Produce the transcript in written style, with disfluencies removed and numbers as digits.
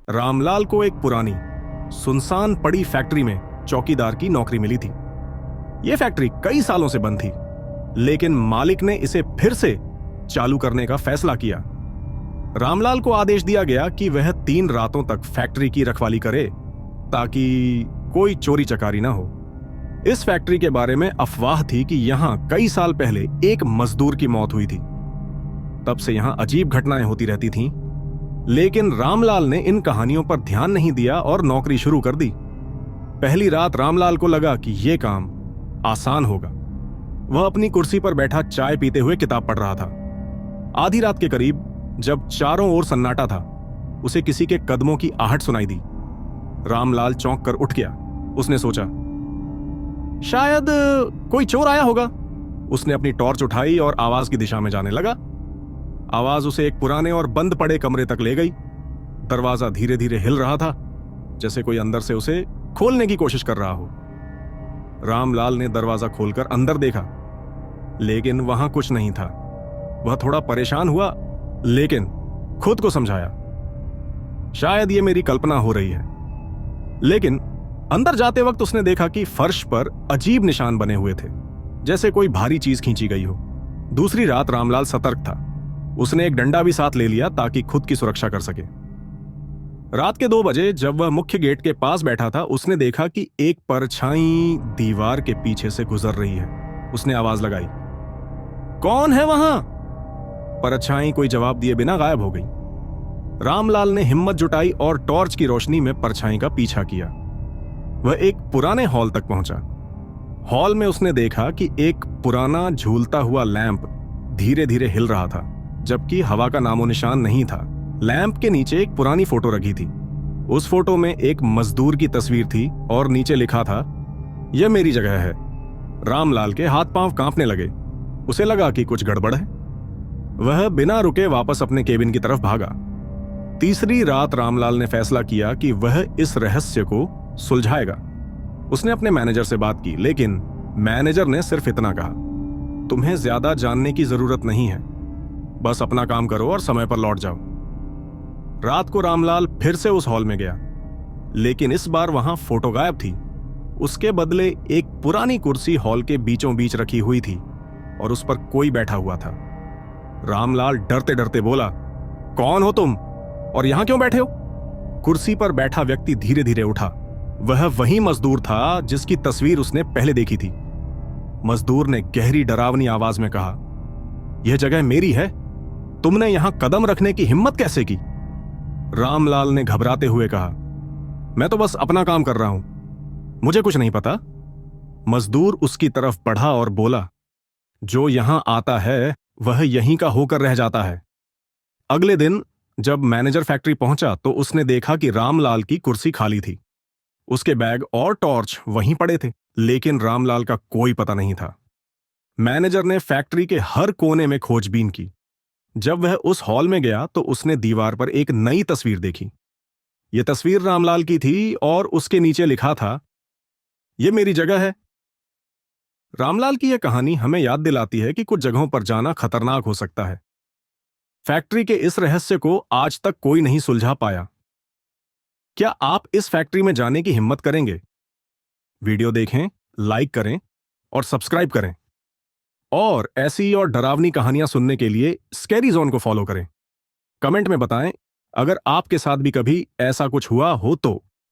रामलाल को एक पुरानी सुनसान पड़ी फैक्ट्री में चौकीदार की नौकरी मिली थी। यह फैक्ट्री कई सालों से बंद थी, लेकिन मालिक ने इसे फिर से चालू करने का फैसला किया। रामलाल को आदेश दिया गया कि वह 3 रातों तक फैक्ट्री की रखवाली करे ताकि कोई चोरी चकारी ना हो। इस फैक्ट्री के बारे में अफवाह थी कि यहां कई साल पहले एक मजदूर की मौत हुई थी। तब से यहां अजीब घटनाएं होती रहती थीं, लेकिन रामलाल ने इन कहानियों पर ध्यान नहीं दिया और नौकरी शुरू कर दी। पहली रात रामलाल को लगा कि यह काम आसान होगा। वह अपनी कुर्सी पर बैठा चाय पीते हुए किताब पढ़ रहा था। आधी रात के करीब जब चारों ओर सन्नाटा था, उसे किसी के कदमों की आहट सुनाई दी। रामलाल चौंक कर उठ गया। उसने सोचा, शायद कोई चोर आया होगा। उसने अपनी टॉर्च उठाई और आवाज की दिशा में जाने लगा। आवाज उसे एक पुराने और बंद पड़े कमरे तक ले गई। दरवाजा धीरे धीरे हिल रहा था, जैसे कोई अंदर से उसे खोलने की कोशिश कर रहा हो। रामलाल ने दरवाजा खोलकर अंदर देखा, लेकिन वहां कुछ नहीं था। वह थोड़ा परेशान हुआ, लेकिन खुद को समझाया, शायद यह मेरी कल्पना हो रही है। लेकिन अंदर जाते वक्त उसने देखा कि फर्श पर अजीब निशान बने हुए थे, जैसे कोई भारी चीज खींची गई हो। दूसरी रात रामलाल सतर्क था। उसने एक डंडा भी साथ ले लिया ताकि खुद की सुरक्षा कर सके। रात के 2 बजे जब वह मुख्य गेट के पास बैठा था, उसने देखा कि एक परछाई दीवार के पीछे से गुजर रही है। उसने आवाज लगाई, कौन है वहां? परछाई कोई जवाब दिए बिना गायब हो गई। रामलाल ने हिम्मत जुटाई और टॉर्च की रोशनी में परछाई का पीछा किया। वह एक पुराने हॉल तक पहुंचा। हॉल में उसने देखा कि एक पुराना झूलता हुआ लैंप धीरे धीरे हिल रहा था, जबकि हवा का नामो निशान नहीं था। लैंप के नीचे एक पुरानी फोटो रखी थी। उस फोटो में एक मजदूर की तस्वीर थी और नीचे लिखा था, यह मेरी जगह है। रामलाल के हाथ पांव कांपने लगे। उसे लगा कि कुछ गड़बड़ है। वह बिना रुके वापस अपने केबिन की तरफ भागा। तीसरी रात रामलाल ने फैसला किया कि वह इस रहस्य को सुलझाएगा। उसने अपने मैनेजर से बात की, लेकिन मैनेजर ने सिर्फ इतना कहा, तुम्हें ज्यादा जानने की जरूरत नहीं है, बस अपना काम करो और समय पर लौट जाओ। रात को रामलाल फिर से उस हॉल में गया, लेकिन इस बार वहां फोटो गायब थी। उसके बदले एक पुरानी कुर्सी हॉल के बीचों बीच रखी हुई थी और उस पर कोई बैठा हुआ था। रामलाल डरते डरते बोला, कौन हो तुम और यहां क्यों बैठे हो? कुर्सी पर बैठा व्यक्ति धीरे धीरे उठा। वह वही मजदूर था जिसकी तस्वीर उसने पहले देखी थी। मजदूर ने गहरी डरावनी आवाज में कहा, यह जगह मेरी है, तुमने यहां कदम रखने की हिम्मत कैसे की? रामलाल ने घबराते हुए कहा, मैं तो बस अपना काम कर रहा हूं, मुझे कुछ नहीं पता। मजदूर उसकी तरफ बढ़ा और बोला, जो यहां आता है वह यहीं का होकर रह जाता है। अगले दिन जब मैनेजर फैक्ट्री पहुंचा तो उसने देखा कि रामलाल की कुर्सी खाली थी। उसके बैग और टॉर्च वहीं पड़े थे, लेकिन रामलाल का कोई पता नहीं था। मैनेजर ने फैक्ट्री के हर कोने में खोजबीन की। जब वह उस हॉल में गया तो उसने दीवार पर एक नई तस्वीर देखी। यह तस्वीर रामलाल की थी और उसके नीचे लिखा था, यह मेरी जगह है। रामलाल की यह कहानी हमें याद दिलाती है कि कुछ जगहों पर जाना खतरनाक हो सकता है। फैक्ट्री के इस रहस्य को आज तक कोई नहीं सुलझा पाया। क्या आप इस फैक्ट्री में जाने की हिम्मत करेंगे? वीडियो देखें, लाइक करें और सब्सक्राइब करें। और ऐसी और डरावनी कहानियां सुनने के लिए स्कैरी जोन को फॉलो करें। कमेंट में बताएं अगर आपके साथ भी कभी ऐसा कुछ हुआ हो तो।